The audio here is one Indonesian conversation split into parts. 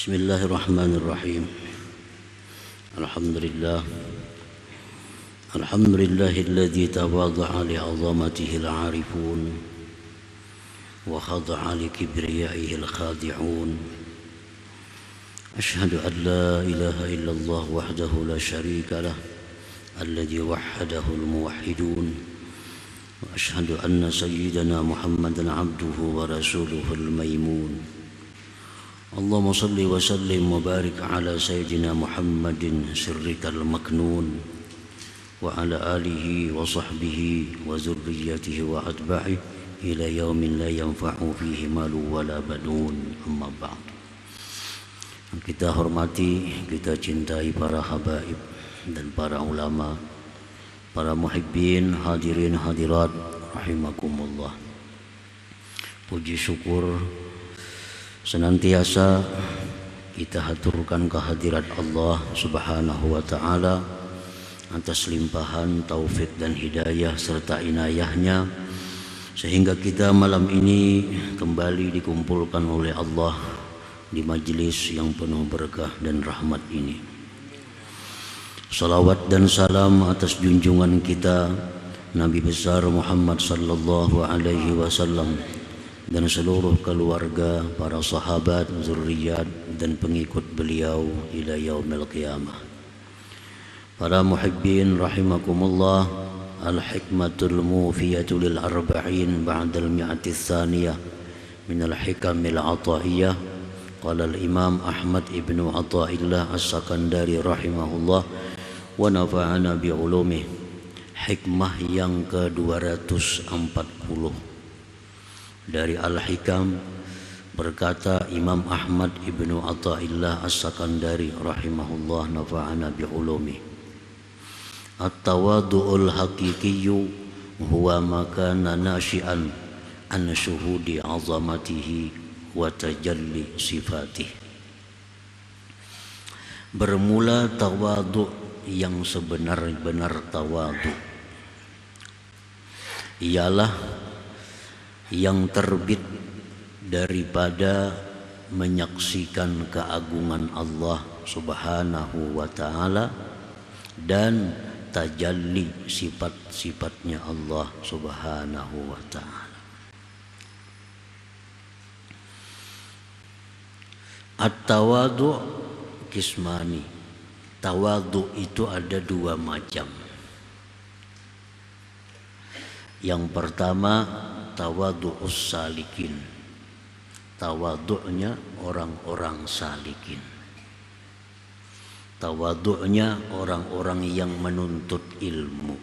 Bismillahirrahmanirrahim. Alhamdulillahilladzi tawadda'a li'azamatihi al-'arifun wa khada'a li kibriyaihi al-khadi'un. Ashhadu an la ilaha illallah wahdahu la syarika lah alladzi wahhadahu al-muwahhidun. Wa ashhadu anna sayyidana Muhammadan 'abduhu wa rasuluhu al-maimun. Allahumma salli wa sallim wa barik ala sayyidina Muhammadin sirrikal maknun wa ala alihi wa sahbihi wa zurriyatihi wa atba'i ila yaumin la yanfa'u fihi malu wala banun, amma ba'd. Kita hormati, kita cintai para habaib dan para ulama, para muhibbin, hadirin hadirat rahimakumullah. Puji syukur senantiasa kita haturkan kehadirat Allah Subhanahu wa ta'ala atas limpahan taufik dan hidayah serta inayahnya, sehingga kita malam ini kembali dikumpulkan oleh Allah di majlis yang penuh berkah dan rahmat ini. Salawat dan salam atas junjungan kita Nabi besar Muhammad sallallahu alaihi wasallam dan seluruh keluarga, para sahabat, zurriyat dan pengikut beliau ila yaumil qiyamah. Para muhibbin rahimakumullah, al-hikmatul mufiyatu lil arba'in ba'dal mi'ati tsaniyah min al-hikamil ataiyah. Qala al-imam Ahmad ibnu Athaillah as-Sakandari rahimahullah wa nafa'ana bi ulumih. Hikmah yang ke-240 dari Al-Hikam, berkata Imam Ahmad ibnu Athaillah as-Sakandari rahimahullah, nafa'ana bi'ulumi. At-tawadu'ul haqiqiyyu huwa makana nashi'an an syuhudi azamatihi wa tajalli sifatih. Bermula tawadu' yang sebenar-benar tawadu' ialah yang terbit daripada menyaksikan keagungan Allah Subhanahu wa ta'ala dan tajalli sifat-sifatnya Allah Subhanahu wa ta'ala. At-tawadu' kismani. Tawadu' itu ada dua macam. Yang pertama tawadu'us salikin, tawadu'nya orang-orang salikin, tawadu'nya orang-orang yang menuntut ilmu.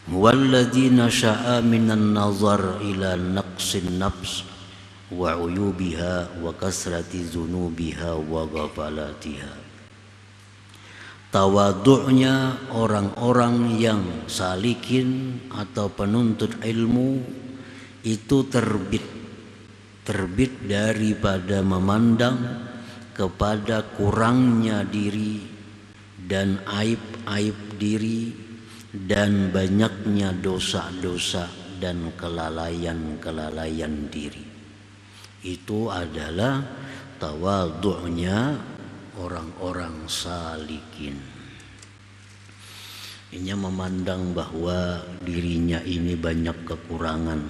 Walladzi nasha'a minan nazar ila naqsin nafs wa uyubiha wa kasrati zunubiha wa ghafalatiha. Tawadu'nya orang-orang yang salikin atau penuntut ilmu itu terbit daripada memandang kepada kurangnya diri dan aib-aib diri dan banyaknya dosa-dosa dan kelalaian-kelalaian diri. Itu adalah tawadu'nya orang-orang salikin. Ia memandang bahwa dirinya ini banyak kekurangan,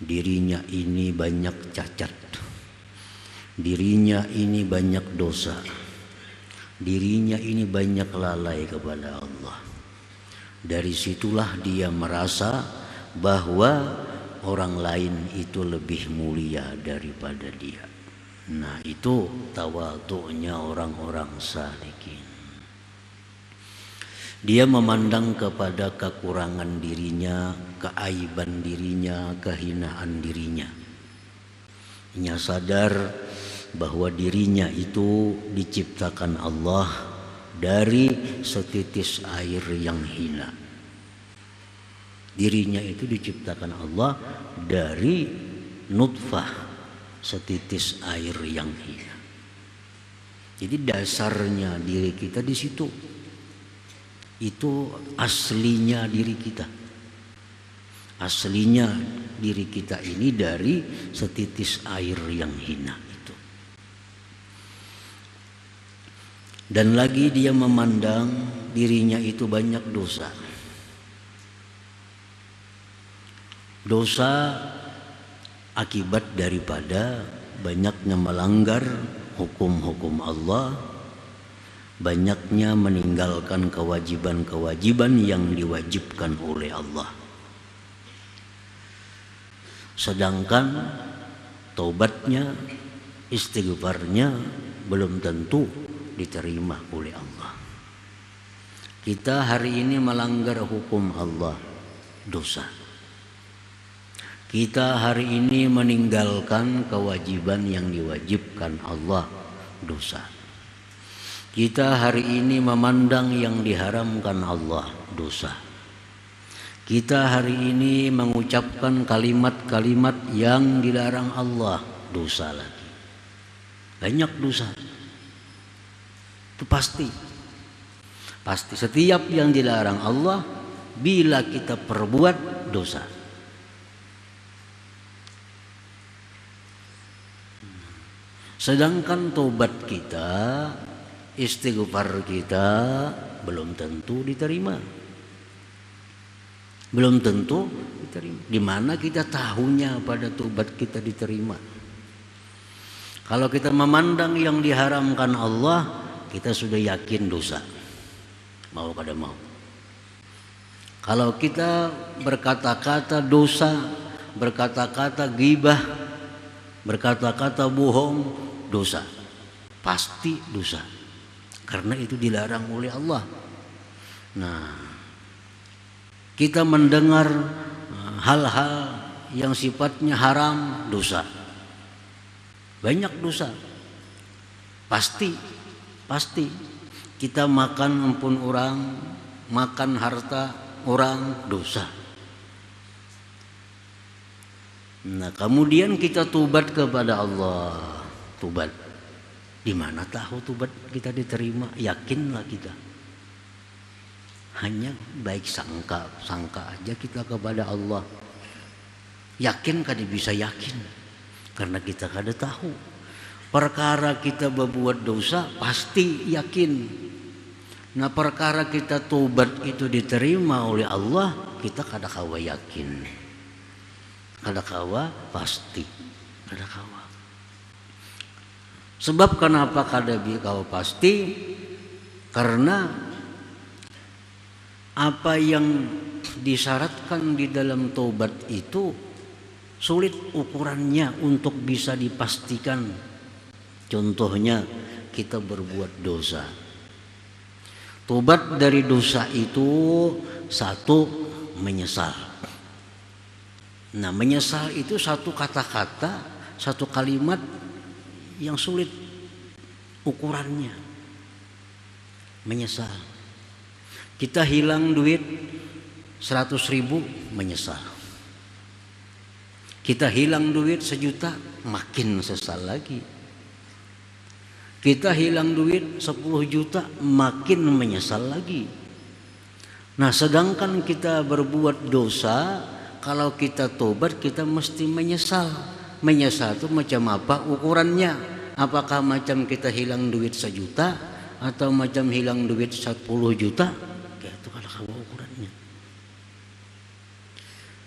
dirinya ini banyak cacat, dirinya ini banyak dosa, dirinya ini banyak lalai kepada Allah. Dari situlah dia merasa bahwa orang lain itu lebih mulia daripada dia. Nah, itu tawadhu'nya orang-orang salikin. Dia memandang kepada kekurangan dirinya, keaiban dirinya, kehinaan dirinya. Ia sadar bahwa dirinya itu diciptakan Allah dari setitis air yang hina. Dirinya itu diciptakan Allah dari nutfah, setitis air yang hina. Jadi dasarnya diri kita di situ. Itu aslinya diri kita. aslinya diri kita ini dari setitis air yang hina itu. Dan lagi dia memandang dirinya itu banyak dosa. Dosa akibat daripada banyaknya melanggar hukum-hukum Allah, banyaknya meninggalkan kewajiban-kewajiban yang diwajibkan oleh Allah. Sedangkan taubatnya, istighfarnya belum tentu diterima oleh Allah. Kita hari ini melanggar hukum Allah, dosa. Kita hari ini meninggalkan kewajiban yang diwajibkan Allah, dosa. Kita hari ini memandang yang diharamkan Allah, dosa. Kita hari ini mengucapkan kalimat-kalimat yang dilarang Allah, dosa lagi. Banyak dosa. Itu pasti. Pasti setiap yang dilarang Allah, bila kita perbuat, dosa. Sedangkan tobat kita, istighfar kita belum tentu diterima. Belum tentu diterima. Di mana kita tahunya pada tobat kita diterima? Kalau kita memandang yang diharamkan Allah, kita sudah yakin dosa. Mau kada mau. Kalau kita berkata-kata dosa, berkata-kata ghibah, berkata-kata bohong, dosa. Pasti dosa. Karena itu dilarang oleh Allah. Nah, kita mendengar hal-hal yang sifatnya haram, dosa. Banyak dosa. Pasti. Kita makan ampun orang, makan harta orang, dosa. Nah, kemudian kita tobat kepada Allah. Tobat. Di mana tahu tobat kita diterima? Yakinlah kita. Hanya baik sangka aja kita kepada Allah. Yakin kada bisa yakin, karena kita kada tahu. Perkara kita berbuat dosa pasti yakin. Nah, perkara kita tobat itu diterima oleh Allah, kita kada kawa yakin, kada kawa pasti, kada kawa. Sebab kenapa kada kawa pasti? Karena apa yang disyaratkan di dalam taubat itu sulit ukurannya untuk bisa dipastikan. Contohnya kita berbuat dosa. Taubat dari dosa itu satu, menyesal. Nah, menyesal itu satu kata-kata, satu kalimat yang sulit ukurannya. Menyesal. Kita hilang duit 100.000, menyesal. Kita hilang duit 1 juta, makin sesal lagi. Kita hilang duit 10 juta, makin menyesal lagi. Nah, sedangkan kita berbuat dosa, kalau kita tobat kita mesti menyesal. Menyesal itu macam apa ukurannya? Apakah macam kita hilang duit 1 juta atau macam hilang duit 10 juta? Itu kalau kamu ukurannya.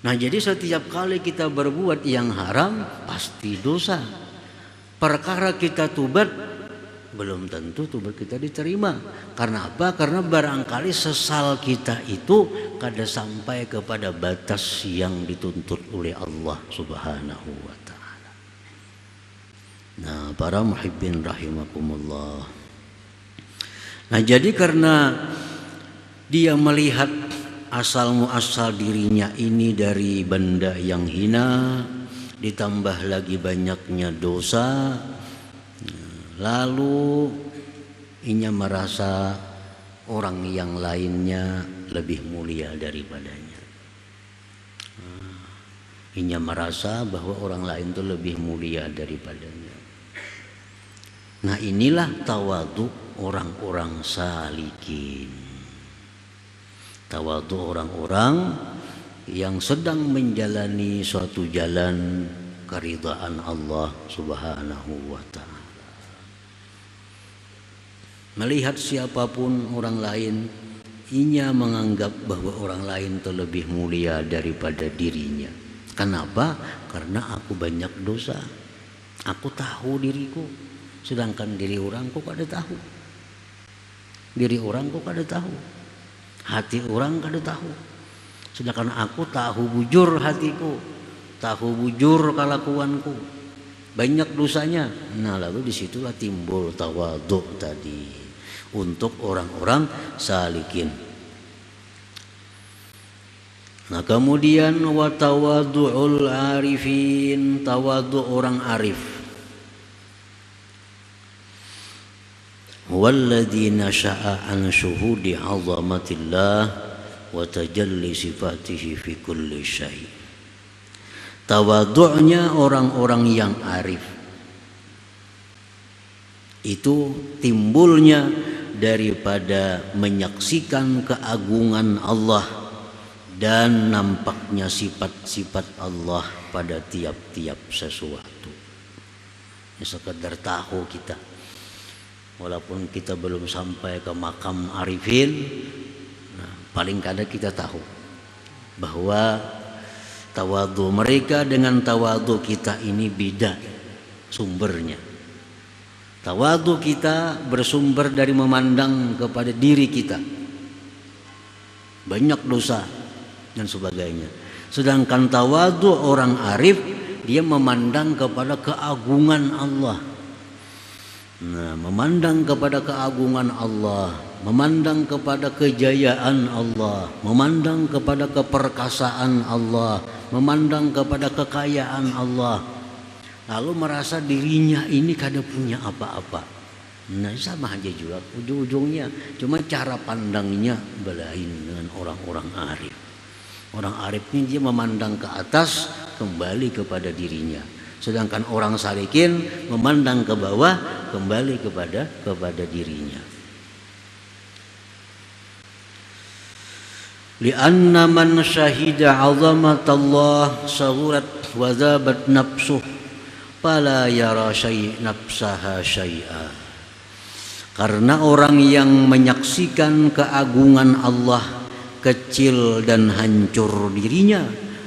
Nah, jadi setiap kali kita berbuat yang haram pasti dosa. Perkara kita tobat belum tentu tobat kita diterima. Karena apa? Karena barangkali sesal kita itu kada sampai kepada batas yang dituntut oleh Allah Subhanahu wa ta'ala. Nah, para muhibbin rahimakumullah. Nah, jadi karena dia melihat asal muasal dirinya ini dari benda yang hina, ditambah lagi banyaknya dosa, lalu inya merasa orang yang lainnya lebih mulia daripadanya. Inya merasa bahwa orang lain itu lebih mulia daripadanya. Nah, inilah tawadhu orang-orang salikin. Tawadhu orang-orang yang sedang menjalani suatu jalan keridhaan Allah Subhanahu wa ta'ala. Melihat siapapun orang lain, ia menganggap bahwa orang lain itu lebih mulia daripada dirinya. Kenapa? Karena aku banyak dosa. Aku tahu diriku, sedangkan diri orang kok kada tahu. Diri orang kok kada tahu. Hati orang kada tahu. Sedangkan aku tahu bujur hatiku, tahu bujur kelakuanku, banyak dosanya. Nah, lalu disitulah timbul tawadhu tadi untuk orang-orang salikin. Nah, kemudian wa tawadhu'ul arifin, tawadhu orang arif. Walladzi nasha'a an syuhudi 'azamatillah wa tajalli sifatihi fi kulli syai'. Tawadhu'nya orang-orang yang arif itu timbulnya daripada menyaksikan keagungan Allah dan nampaknya sifat-sifat Allah pada tiap-tiap sesuatu. Ya, sekedar tahu kita, walaupun kita belum sampai ke makam arifin, nah, paling kadang kita tahu bahwa tawadhu mereka dengan tawadhu kita ini beda sumbernya. Tawadhu kita bersumber dari memandang kepada diri kita, banyak dosa dan sebagainya. Sedangkan tawadhu orang arif, dia memandang kepada keagungan Allah. Nah, memandang kepada keagungan Allah, memandang kepada kejayaan Allah, memandang kepada keperkasaan Allah, memandang kepada kekayaan Allah, lalu merasa dirinya ini kada punya apa-apa. Nah, sama aja juga ujung-ujungnya, cuma cara pandangnya belain dengan orang-orang arif. Orang arif ini dia memandang ke atas, kembali kepada dirinya. Sedangkan orang salikin memandang ke bawah, kembali kepada dirinya. Lianna man syahida 'azamatallah sahurat wa zabat nafsuh fala yara nafsaha syai'a. Karena orang yang menyaksikan keagungan Allah kecil dan hancur dirinya,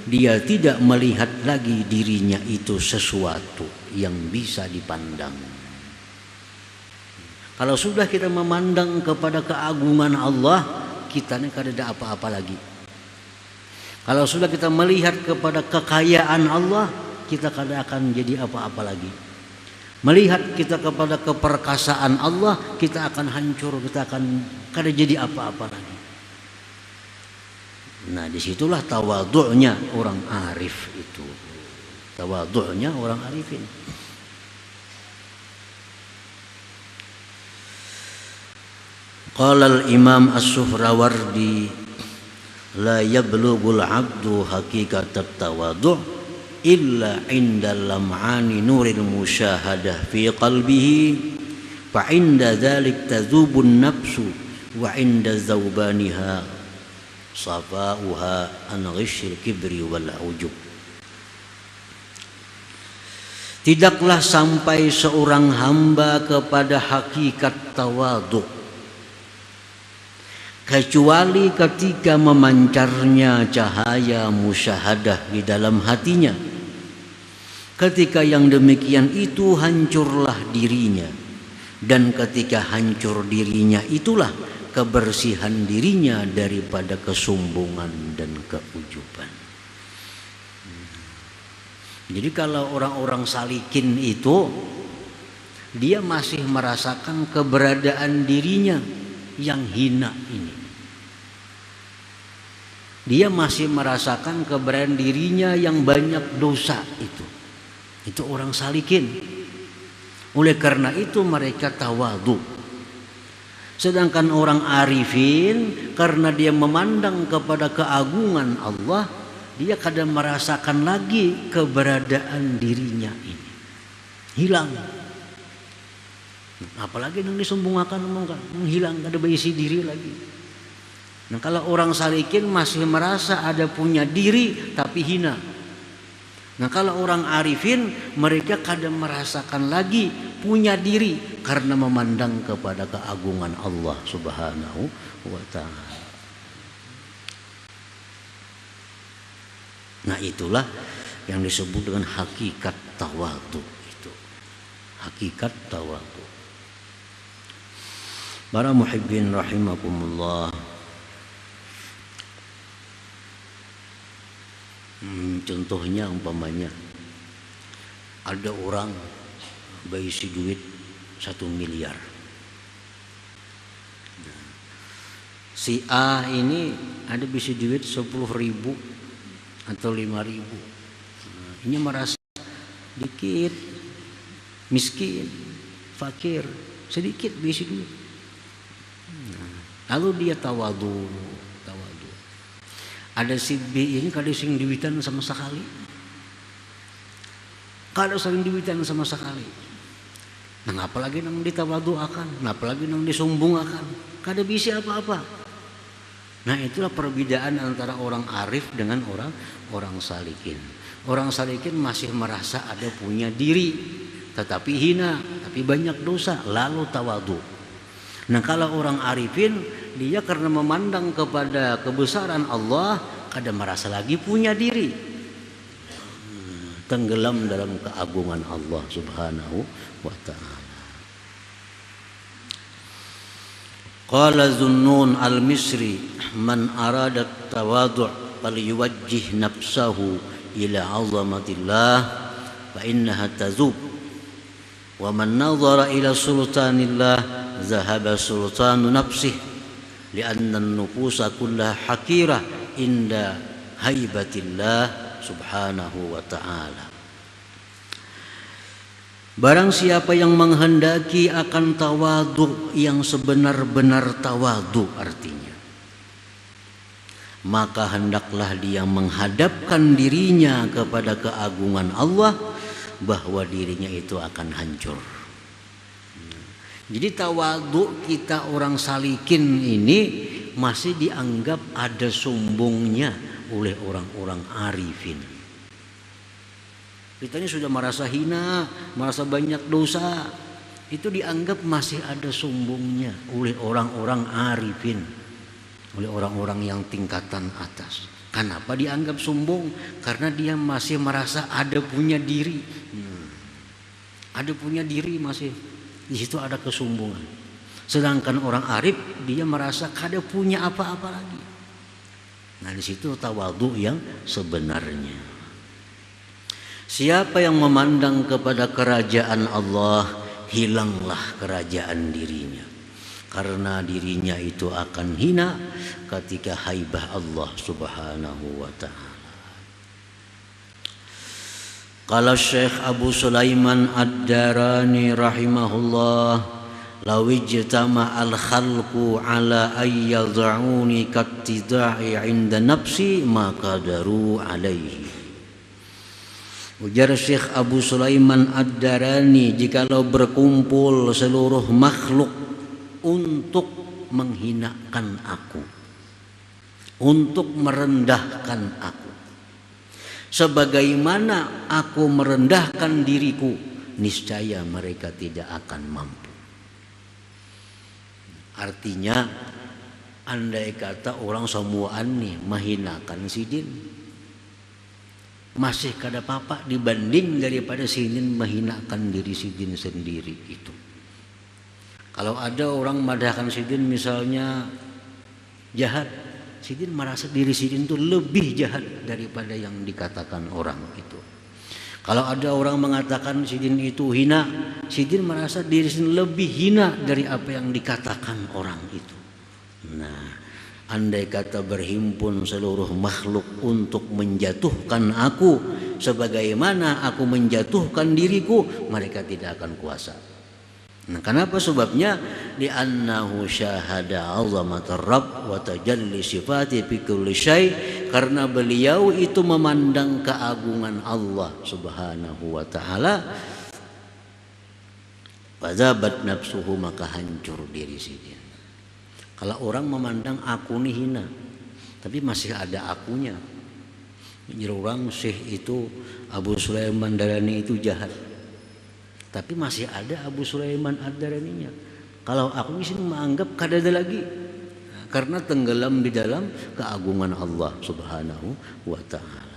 dia tidak melihat lagi dirinya itu sesuatu yang bisa dipandang. Kalau sudah kita memandang kepada keagungan Allah, kita ini kada ada apa-apa lagi. Kalau sudah kita melihat kepada kekayaan Allah, kita kada akan jadi apa-apa lagi. Melihat kita kepada keperkasaan Allah, kita akan hancur, kita akan kada jadi apa-apa lagi. Nah, disitulah tawadhu'nya orang arif itu. Tawadhu'nya orang arifin. Qala al-Imam As-Suhrawardi, la yablughul 'abdu haqiqatat tawadhu' illa 'inda lam'ani nuril musyahadah fi qalbihi fa 'inda dzalik tadhubun nafsu wa 'inda zawbaniha safa'uha an ghishil kibri wal ujub. Tidaklah sampai seorang hamba kepada hakikat tawadhu kecuali ketika memancarnya cahaya musyahadah di dalam hatinya. Ketika yang demikian itu hancurlah dirinya, dan ketika hancur dirinya itulah kebersihan dirinya daripada kesombongan dan keujuban. Jadi kalau orang-orang salikin itu, dia masih merasakan keberadaan dirinya yang hina ini. Dia masih merasakan keberadaan dirinya yang banyak dosa itu. Itu orang salikin. Oleh karena itu mereka tawadhu. Sedangkan orang arifin, karena dia memandang kepada keagungan Allah, dia kadang merasakan lagi keberadaan dirinya ini. Hilang. Apalagi yang disombongkan, menghilang, ada berisi diri lagi. Nah, kalau orang salikin masih merasa ada punya diri tapi hina. Nah, kalau orang arifin mereka kadang merasakan lagi punya diri karena memandang kepada keagungan Allah Subhanahu wa taala. Nah, itulah yang disebut dengan hakikat tawadhu itu. Hakikat tawadhu. Para muhibbin rahimakumullah. Contohnya umpamanya ada orang berisi duit 1 miliar. Nah, si A ini ada berisi duit 10.000 atau 5.000. Nah, ini merasa dikit, miskin, fakir, sedikit berisi duit. Nah, lalu dia tawadhu. Ada si B ini kada sing duitan sama sekali. Kada sing duitan sama sekali. Nah, apalagi nang ditawadhu akan, apalagi nang disombong akan. Kada bisa apa-apa. Nah, itulah perbedaan antara orang arif dengan orang salikin. Orang salikin masih merasa ada punya diri, tetapi hina, tapi banyak dosa, lalu tawadhu. Nah, kalau orang arifin dia karena memandang kepada kebesaran Allah kadang merasa lagi punya diri, tenggelam dalam keagungan Allah Subhanahu wa taala. Qala Zunnun al-Misri man arada at-tawadhu' falyuwajjih nafsahu ila 'azamatillah fa innaha tazub wa man nadhara ila sultanillah zahaba sultanu nafsihi lianna an-nufusa kullaha hakirah inda haibatillah subhanahu wa ta'ala. Barang siapa yang menghendaki akan tawadhu yang sebenar-benar tawadhu artinya, maka hendaklah dia menghadapkan dirinya kepada keagungan Allah bahwa dirinya itu akan hancur. Jadi tawadhu kita orang salikin ini masih dianggap ada sombongnya oleh orang-orang arifin. Kita ini sudah merasa hina, merasa banyak dosa, itu dianggap masih ada sombongnya oleh orang-orang arifin, oleh orang-orang yang tingkatan atas. Kenapa dianggap sombong? Karena dia masih merasa ada punya diri. Ada punya diri masih. Di situ ada kesombongan. Sedangkan orang arif dia merasa kada punya apa-apa lagi. Nah, di situ tawadhu yang sebenarnya. Siapa yang memandang kepada kerajaan Allah, hilanglah kerajaan dirinya. Karena dirinya itu akan hina ketika haibah Allah Subhanahu wa ta'ala. Qala Syekh Abu Sulaiman Ad-Darani rahimahullah, law ijtama al-khalqu ala ay yad'uni kattida'i 'inda nafsi ma qadaru alaihi. Ujar Syekh Abu Sulaiman Ad-Darani, jikalau berkumpul seluruh makhluk untuk menghinakan aku, untuk merendahkan aku, sebagaimana aku merendahkan diriku, niscaya mereka tidak akan mampu. Artinya, andai kata orang semuaan nih menghinakan sidin, masih kada apa-apa dibanding daripada sidin menghinakan diri sidin sendiri itu. Kalau ada orang madahkan sidin misalnya jahat, sidin merasa diri sidin itu lebih jahat daripada yang dikatakan orang itu. Kalau ada orang mengatakan sidin itu hina, sidin merasa diri sidin lebih hina dari apa yang dikatakan orang itu. Nah, andai kata berhimpun seluruh makhluk untuk menjatuhkan aku sebagaimana aku menjatuhkan diriku, mereka tidak akan kuasa. Nah, kenapa sebabnya? Li'annahu syahada 'azamatar Rabb wa tajalli sifati fi kulli syai', karena beliau itu memandang keagungan Allah Subhanahu wa taala. Fadzabat nafsuhu, maka hancur diri sidin. Kalau orang memandang aku ini hina, tapi masih ada akunya. Jadi orang Syekh itu Abu Sulaiman Darani itu jahat, tapi masih ada Abu Sulaiman Ad-Daraninya. Kalau aku di sini menganggap kada ada lagi, karena tenggelam di dalam keagungan Allah Subhanahu wa Ta'ala.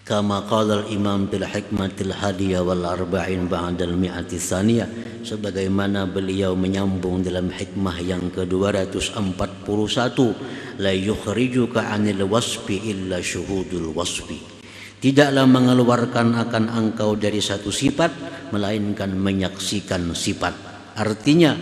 Kama qala al-imam fil hikmatil hadiyah wal arba'in ba'dal mi'ati tsaniyah, sebagaimana beliau menyambung dalam hikmah yang ke-241, la yukhrijuka 'anil wasfi illa syuhudul wasfi. Tidaklah mengeluarkan akan engkau dari satu sifat melainkan menyaksikan sifat. Artinya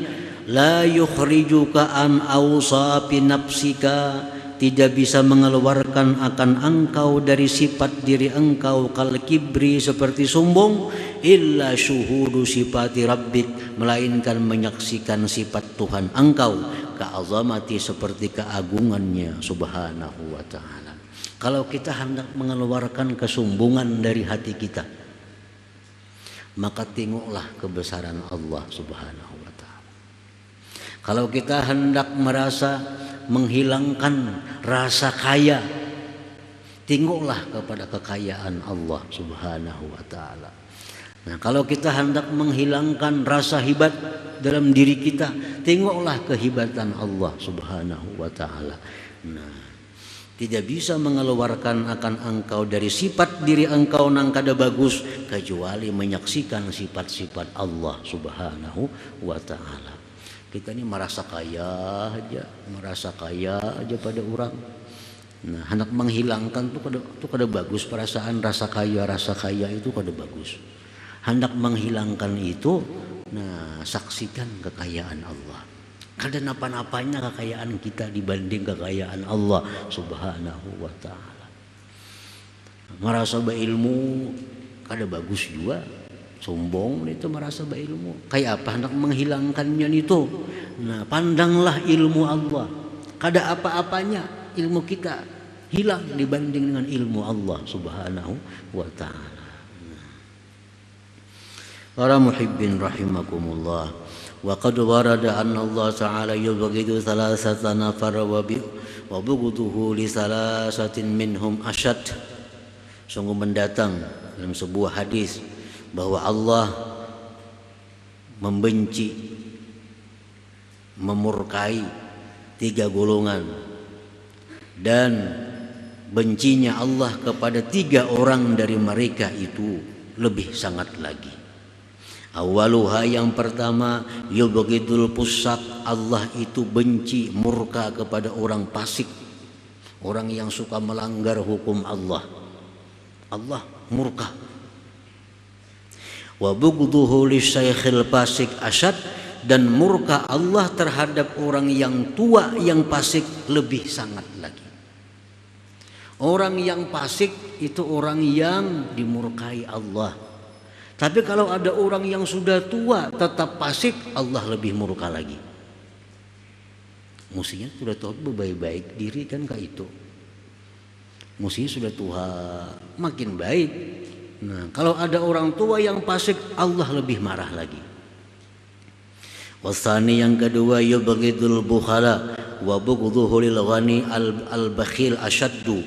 la yukhrijuka an awsafi nafsika, tidak bisa mengeluarkan akan engkau dari sifat diri engkau kal kibri seperti sombong, illa syuhudu sifati rabbik, melainkan menyaksikan sifat Tuhan engkau, ka'azamati seperti keagungannya Subhanahu wa Ta'ala. Kalau kita hendak mengeluarkan kesombongan dari hati kita, maka tengoklah kebesaran Allah Subhanahu wa Ta'ala. Kalau kita hendak merasa menghilangkan rasa kaya, tengoklah kepada kekayaan Allah Subhanahu wa Ta'ala. Nah, kalau kita hendak menghilangkan rasa hebat dalam diri kita, tengoklah kehebatan Allah Subhanahu wa Ta'ala. Nah, tidak bisa mengeluarkan akan engkau dari sifat diri engkau nang kada bagus kecuali menyaksikan sifat-sifat Allah Subhanahu wa Ta'ala. Kita ini merasa kaya aja pada orang. Nah, hendak menghilangkan itu kada bagus, perasaan rasa kaya itu kada bagus. Hendak menghilangkan itu, nah, saksikan kekayaan Allah. Kada napa-napanya kekayaan kita dibanding kekayaan Allah Subhanahu wa Ta'ala. Merasa berilmu kada bagus juga. Sombong itu merasa berilmu. Kayak apa hendak menghilangkannya itu? Nah, pandanglah ilmu Allah. Kada apa-apanya ilmu kita hilang dibanding dengan ilmu Allah Subhanahu wa Ta'ala. Para muhibbin rahimakumullah. Wa qad warada anna Allah Ta'ala yubghidu thalathata nafar wa bughduhu li thalathatin minhum ashad. Sungguh mendatang dalam sebuah hadis bahwa Allah membenci, memurkai 3 golongan, dan bencinya Allah kepada 3 orang dari mereka itu lebih sangat lagi. Awaluha, yang pertama, yubghidul fusak, Allah itu benci, murka kepada orang fasik, orang yang suka melanggar hukum Allah. Allah murka. Wa bughduhu lisaykhil fasik asyad, dan murka Allah terhadap orang yang tua yang fasik lebih sangat lagi. Orang yang fasik itu orang yang dimurkai Allah. Tapi kalau ada orang yang sudah tua tetap fasik, Allah lebih murka lagi. Mestinya sudah tahu berbaik-baik diri kan kayak itu. Mestinya sudah tua makin baik. Nah, kalau ada orang tua yang fasik, Allah lebih marah lagi. Wasani, yang kedua, yubghidul bukhala wa bughdhuhu lil ghani al-bakhil asyaddu.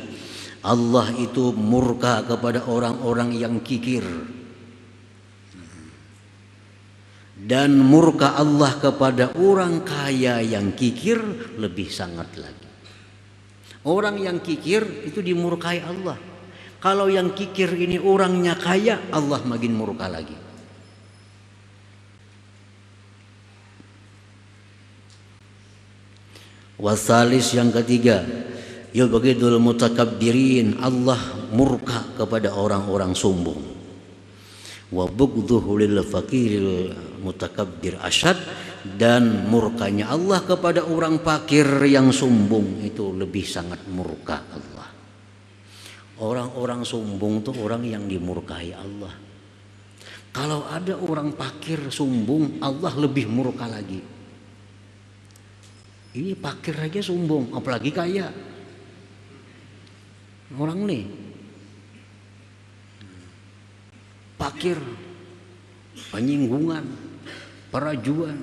Allah itu murka kepada orang-orang yang kikir. Dan murka Allah kepada orang kaya yang kikir lebih sangat lagi. Orang yang kikir itu dimurkai Allah. Kalau yang kikir ini orangnya kaya, Allah makin murka lagi. Wasalis, yang ketiga, yubghidul mutakabbirin, Allah murka kepada orang-orang sombong. Wa bughdhuhu lil faqiril mutakabbir asyad, dan murkanya Allah kepada orang fakir yang sombong itu lebih sangat murka Allah. Orang-orang sombong itu orang yang dimurkai Allah. Kalau ada orang fakir sombong, Allah lebih murka lagi. Ini fakir aja sombong, apalagi kaya. Orang nih fakir, penyinggungan, perajuan.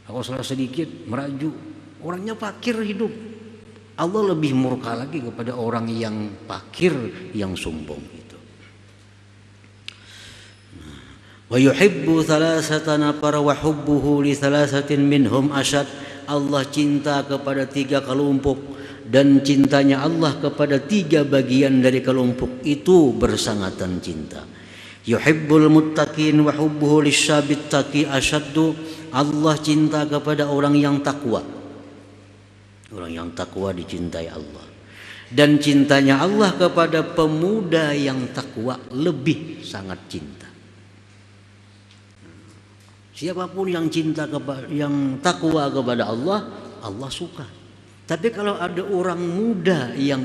Kalau salah sedikit meraju, orangnya fakir hidup. Allah lebih murka lagi kepada orang yang fakir, yang sombong itu. Wa yuhibbu thalathatan nafar wa hubbuhu li thalathatin minhum ashad. Allah cinta kepada 3 kelompok dan cintanya Allah kepada 3 bagian dari kelompok itu bersangatan cinta. Yuhibbul muttaqin wa hubbuhu lisyabit taqi ashaddu. Allah cinta kepada orang yang takwa. Orang yang takwa dicintai Allah. Dan cintanya Allah kepada pemuda yang takwa lebih sangat cinta. Siapapun yang yang takwa kepada Allah, Allah suka. Tapi kalau ada orang muda yang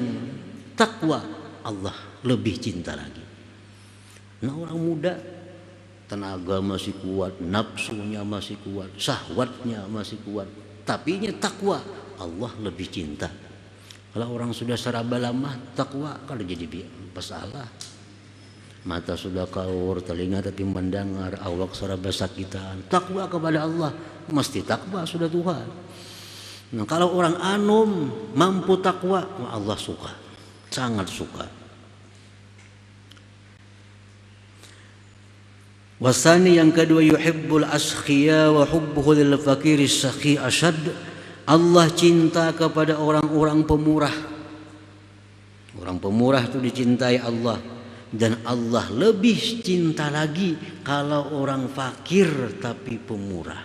takwa, Allah lebih cinta lagi. Nah, orang muda tenaga masih kuat, nafsunya masih kuat, syahwatnya masih kuat, tapi nya takwa, Allah lebih cinta. Kalau orang sudah seraba lama takwa, kalau jadi masalah. Mata sudah kaur, telinga tapi mendengar, awak serba sakitan. Takwa kepada Allah, mesti takwa sudah Tuhan. Nah, kalau orang anum mampu takwa, Allah suka, sangat suka. Wasani yang kedua, yuhibbul askhiya wa hubbuhu lil fakiri sakhi ashad. Allah cinta kepada orang-orang pemurah. Orang pemurah itu dicintai Allah. Dan Allah lebih cinta lagi kalau orang fakir tapi pemurah.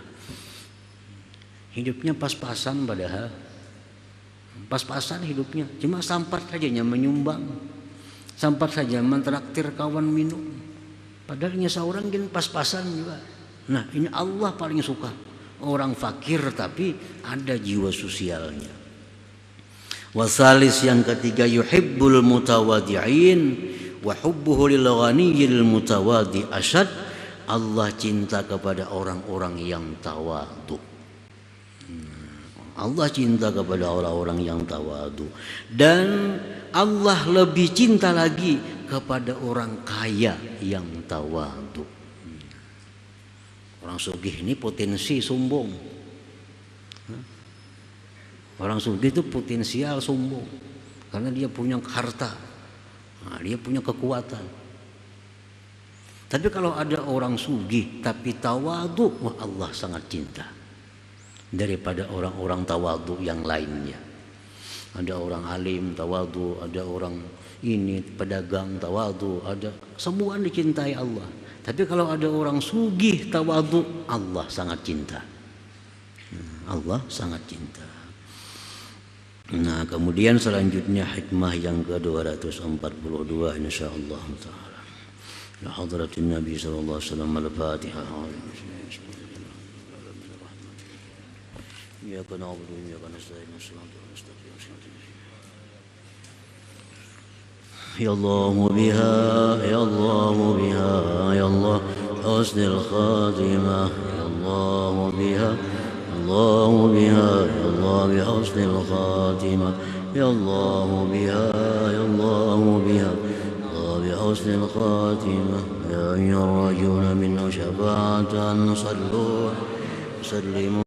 Hidupnya pas-pasan padahal. Pas-pasan hidupnya. Cuma sampat saja menyumbang. Sampat saja mentraktir kawan minum. Padahalnya seorang gini pas-pasan juga. Nah, ini Allah paling suka. Orang fakir tapi ada jiwa sosialnya. Wasalis yang ketiga, yuhibbul mutawadi'in wa hubbuhu lil ghaniyil mutawadi ashad. Allah cinta kepada orang-orang yang tawadu. Allah cinta kepada orang-orang yang tawadu. Dan Allah lebih cinta lagi kepada orang kaya yang tawadu. Orang sugih ini potensi sombong. Orang sugih itu potensial sombong karena dia punya harta. Nah, dia punya kekuatan. Tapi kalau ada orang sugih tapi tawadu, wah Allah sangat cinta daripada orang-orang tawadu yang lainnya. Ada orang alim tawadu, ada orang ini pedagang tawadu, ada semua dicintai Allah. Tapi kalau ada orang sugih tawadu, Allah sangat cinta. Allah sangat cinta. Nah, kemudian selanjutnya hikmah yang ke-242 insyaallah taala. Ya hadratin Nabi sallallahu alaihi wasallam, al-Fatihah. Ya kana na'budu wa iyyaka nasta'in. Ya Allah biha, ya Allah biha, ya Allah husnul khatimah, ya Allah biha. الله بها يا الله بحسن الخاتمة يا الله بها يا الله بها الله بحسن الخاتمة يا أيها الرجل منه شفاعة صلوا سلموا